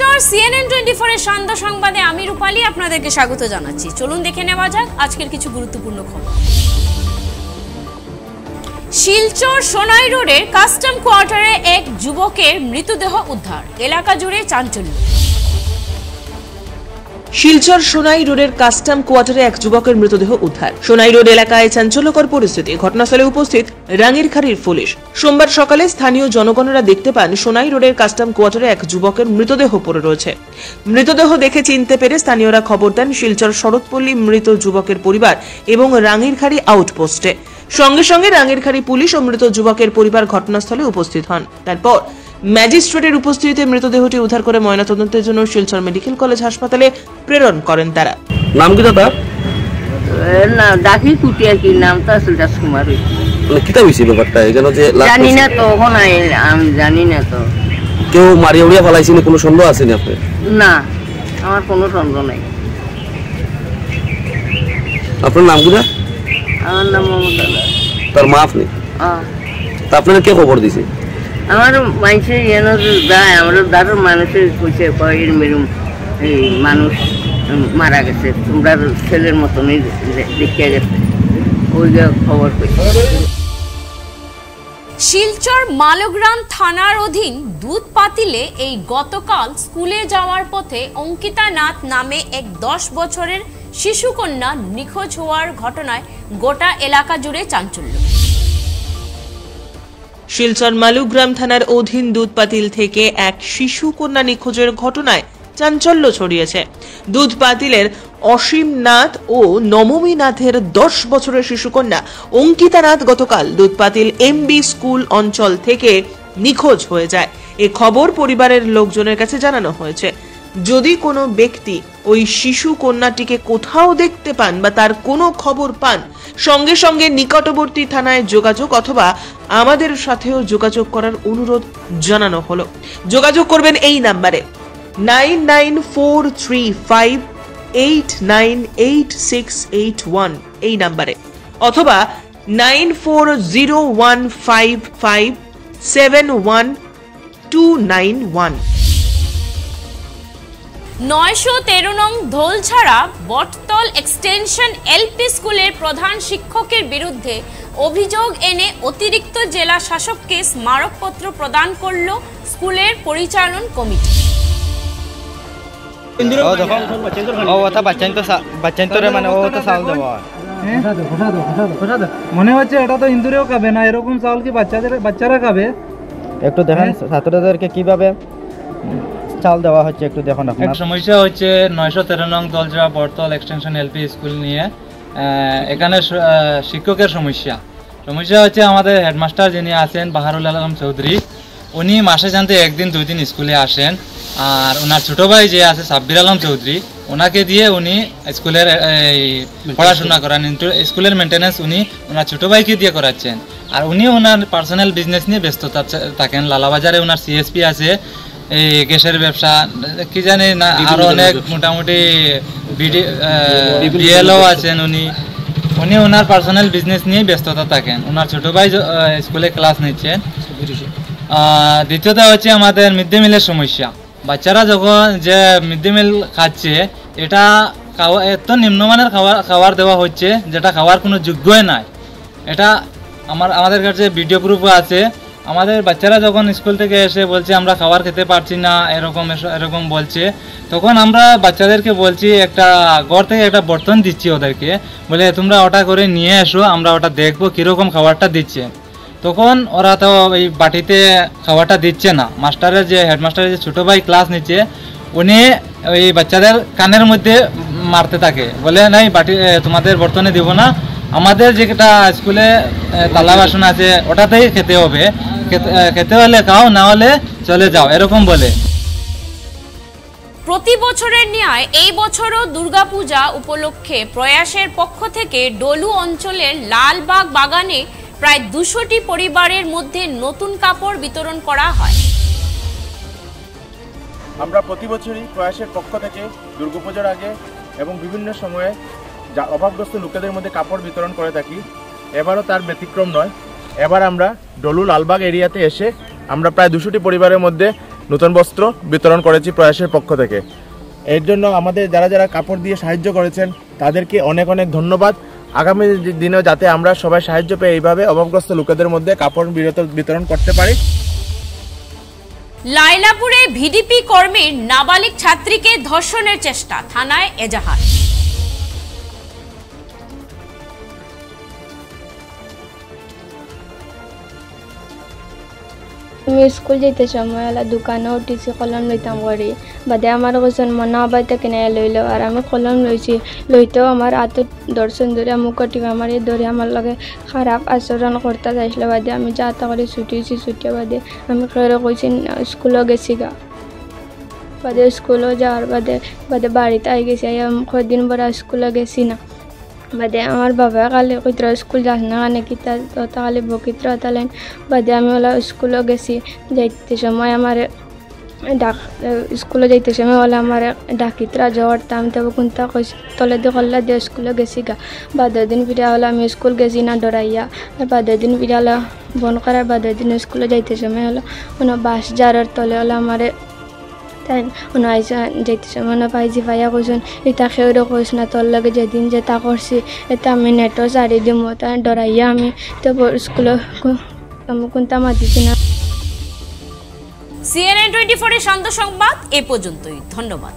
নমস্কার, CNN 24 এর সান্ধ্য সংবাদে আমি রূপালী আপনাদেরকে স্বাগত জানাচ্ছি। চলুন দেখে নেওয়া যাক আজকের কিছু গুরুত্বপূর্ণ খবর। শিলচর সোনাই রোডের কাস্টম কোয়ার্টারে এক যুবকের মৃতদেহ উদ্ধার, এলাকা জুড়ে চাঞ্চল্য। শিলচর সোনাই রোডের কাস্টম কোয়ার্টারে এক যুবকের মৃতদেহ উদ্ধার। সোনাই রোড এলাকায় চাঞ্চল্যকর পরিস্থিতি। ঘটনাস্থলে উপস্থিত রাঙ্গিরখাড়ির পুলিশ। সোমবার সকালে স্থানীয় জনগণেরা দেখতে পান সোনাই রোডের কাস্টম কোয়ার্টারে এক যুবকের মৃতদেহ পড়ে রয়েছে। মৃতদেহ দেখে চিনতে পেরে স্থানীয়রা খবর দেন শিলচর শরৎপল্লী মৃত যুবকের পরিবার এবং রাঙ্গিরখাড়ি আউটপোস্টে। সঙ্গে সঙ্গে রাঙ্গিরখাড়ি পুলিশ ও মৃত যুবকের পরিবার ঘটনাস্থলে উপস্থিত হন। তারপর ম্যাজিস্ট্রেটের উপস্থিতিতে মৃতদেহটি উদ্ধার করে ময়নাতদন্তের জন্য শিলচর মেডিকেল কলেজ হাসপাতালে প্রেরণ করেন তারা। নাম কি দাদা? না ডাকি কুটি আর কি নামটা আছে রাজকুমার। মানে কিতা হইছে ব্যাপারটা? এখানে যে জানি না তো, এখন আমি জানি না তো। কেউ মারিয়া উড়িয়া ফেলাইছে না? কোনো সন্দেহ আছে না আপনার? না, আমার কোনো সন্দেহ নাই। আপনার নাম কি? আমার নাম মমতা। তার মা আপনি? তা আপনারা কে খবর দিছে? আমার মানুষের যায়, আমার দাদুর মানুষের কইছে কয়ের মেরুম এই মানুষ মারা গেছে, তোমরা ছেলের মতনই দেখিয়া গেছে, ওই খবর কইছে। শিলচর মালগ্রাম থানার অধীন দুধ পাতিলে এই গতকাল স্কুলে যাওয়ার পথে অঙ্কিতা নাথ নামে এক 10 বছরের শিশুকন্যা নিখোঁজ হওয়ার ঘটনায় গোটা এলাকা জুড়ে চাঞ্চল্য। শিলচর মালুগ্রাম থানার অধীন দুধপাতিল থেকে এক শিশু কন্যা নিখোঁজের ঘটনায় চাঞ্চল্য ছড়িয়েছে। দুধপাতিলের অসীম নাথ ও নবমী নাথের 10 বছরের শিশুকন্যা অঙ্কিতা নাথ গতকাল দুধপাতিল MB স্কুল অঞ্চল থেকে নিখোঁজ হয়ে যায়। এ খবর পরিবারের লোকজনের কাছে জানানো হয়েছে। যদি কোনো ব্যক্তি ওই শিশু কন্যাটিকে কোথাও দেখতে পান বা তার কোনো খবর পান, সঙ্গে সঙ্গে নিকটবর্তী থানায় যোগাযোগ অথবা আমাদের সাথেও যোগাযোগ করার অনুরোধ জানানো হলো। যোগাযোগ করবেন এই নাম্বারে 994358988681 এই নাম্বারে, অথবা 940155719291। 913 নং ধোলছাড়া বটতল এক্সটেনশন LP স্কুলের প্রধান শিক্ষকের বিরুদ্ধে অভিযোগ এনে অতিরিক্ত জেলা শাসককে স্মারকপত্র প্রদান করল স্কুলের পরিচালন কমিটি। মনে হচ্ছে এটা তো ইন্দুরেও খাবে না, এরকম চাউল কি বাচ্চারা খাবে? একটু দেখেন ছাত্রদেরকে কিভাবে চাল দেওয়া হচ্ছে, একটু দেখুন। এক সমস্যা হচ্ছে 913 নং দলজা বটতল এক্সটেনশন LP স্কুল নিয়ে। এখানে শিক্ষকের সমস্যা হচ্ছে আমাদের হেডমাস্টার যিনি আছেন বাহারুল আলম চৌধুরী, উনি মাসে জানতে একদিন 2 দিন স্কুলে আসেন, আর ওনার ছোটো ভাই যে আছে সাব্বির আলম চৌধুরী, ওনাকে দিয়ে উনি স্কুলের পড়াশোনা করান। স্কুলের মেনটেন্যান্স উনি ওনার ছোটো ভাইকে দিয়ে করাচ্ছেন, আর উনি ওনার পার্সোনাল বিজনেস নিয়ে ব্যস্ত থাকেন। লালাবাজারে ওনার CSP আছে, এই গ্যাসের ব্যবসা কি জানি না, আরো অনেক মোটামুটি BLO আছেন। উনি ওনার পার্সোনাল বিজনেস নিয়ে ব্যস্ততা থাকেন। ওনার ছোট ভাই স্কুলে ক্লাস নিচ্ছেন। দ্বিতীয়ত হচ্ছে আমাদের মিড ডে মিলের সমস্যা। বাচ্চারা যখন যে মিড ডে মিল খাচ্ছে, এটা এত নিম্নমানের খাবার দেওয়া হচ্ছে যেটা খাওয়ার কোনো যোগ্যই নাই। এটা আমাদের কাছে ভিডিও প্রুফও আছে। আমাদের বাচ্চারা যখন স্কুল থেকে এসে বলছে আমরা খাবার খেতে পারছি না, এরকম বলছে, তখন আমরা বাচ্চাদেরকে বলছি একটা ঘর থেকে একটা বর্তন দিচ্ছি ওদেরকে, বলে তোমরা ওটা করে নিয়ে এসো, আমরা ওটা দেখবো কীরকম খাবারটা দিচ্ছে। তখন ওরা তো এই বাটিতে খাবারটা দিচ্ছে না। হেডমাস্টারের যে ছোটো ভাই ক্লাস নিচ্ছে, উনি ওই বাচ্চাদের কানের মধ্যে মারতে থাকে, বলে নাই বাটি তোমাদের বর্তনে দিব না, আমাদের যেটা স্কুলে তালা বাসন আছে ওটাতেই খেতে হবে, খেতে হলে খাও, না হলে চলে যাও, এরকম বলে। প্রতি বছরের ন্যায় এই বছরও দুর্গাপূজা উপলক্ষে প্রয়াসের পক্ষ থেকে ডলু অঞ্চলের লালবাগ বাগানে প্রায় 200টি পরিবারের মধ্যে নতুন কাপড় বিতরণ করা হয়। আমরা প্রতি বছরই প্রয়াসের পক্ষ থেকে দুর্গাপূজার আগে এবং বিভিন্ন সময়ে অভাবগ্রস্ত লোকেদের মধ্যে কাপড় বিতরণ করে থাকি। এবারও তার ব্যতিক্রম নয়। এবার আমরা ডলু লালবাগ এরিয়াতে এসে আমরা প্রায় 200টি পরিবারের মধ্যে নতুন বস্ত্র বিতরণ করেছি প্রয়াসের পক্ষ থেকে। এর জন্য আমাদের যারা যারা কাপড় দিয়ে সাহায্য করেছেন তাদেরকে অনেক অনেক ধন্যবাদ। আগামী দিনেও যাতে আমরা সবাই সাহায্য পেয়ে এইভাবে অভাবগ্রস্ত লোকেদের মধ্যে কাপড় বিতরণ করতে পারি। লাইলাপুরে ভিডিপি কর্মীর নাবালিক ছাত্রীকে ধর্ষণের চেষ্টা, থানায় এজাহার। আমি স্কুল যেতে সময় হলে দোকানে টিসি কলম লইতাম করি, বাদে আমার কোন মনে বাড়িতে কিনে লইল, আর আমি কলম লইছি, লইতেও আমার হাতত দর্শন ধরে মুখ টিপে আমার ধরে আমার লগে খারাপ আচরণ করতে চাইছিল। বাদে আমি যাতা করে ছুটিয়েছি, ছুটিয়ে বাদে আমি খেয়ে কইছি স্কুলও গেছি গা। বাদে স্কুলও যাওয়ার বাদে বাদে বাড়িতে আই গেছি, কদিন পরে স্কুলে গেছি না। বাদে আমার বাবা কালি কইতরা স্কুল যাস না কানে কি তাহলে বকিত্র তালেন। বাদে আমি ওলা স্কুলও গেছি, যাইতে সময় আমার স্কুলে যাইতে সময় ওলা আমার ডাকিত্রা জ্বরতাম, তবে কোনটা কইস তলে দিয়ে কল্লা দিয়ে স্কুলে গেছি গা। বাদের দিন ফিরে হলো আমি স্কুল গেছি না ডরাইয়া, আর বাদের দিন ফিরে হলো বন করার বাদের দিন স্কুলে যাইতে সময় হলো কোনো বাস যারার তলে হলো আমার তাই আইসা যাইতে সময় পাইছি, পাইয়া কইসন এটা খেয়েও কইস না, তোর লাগে যেদিন যেটা করছি এটা আমি নেটও সারি দিম, তাই ডরাইয়া আমি তো স্কুলে আমি কোনটা মাতিছি না। CNN 24 এর শান্ত সংবাদ এ পর্যন্তই, ধন্যবাদ।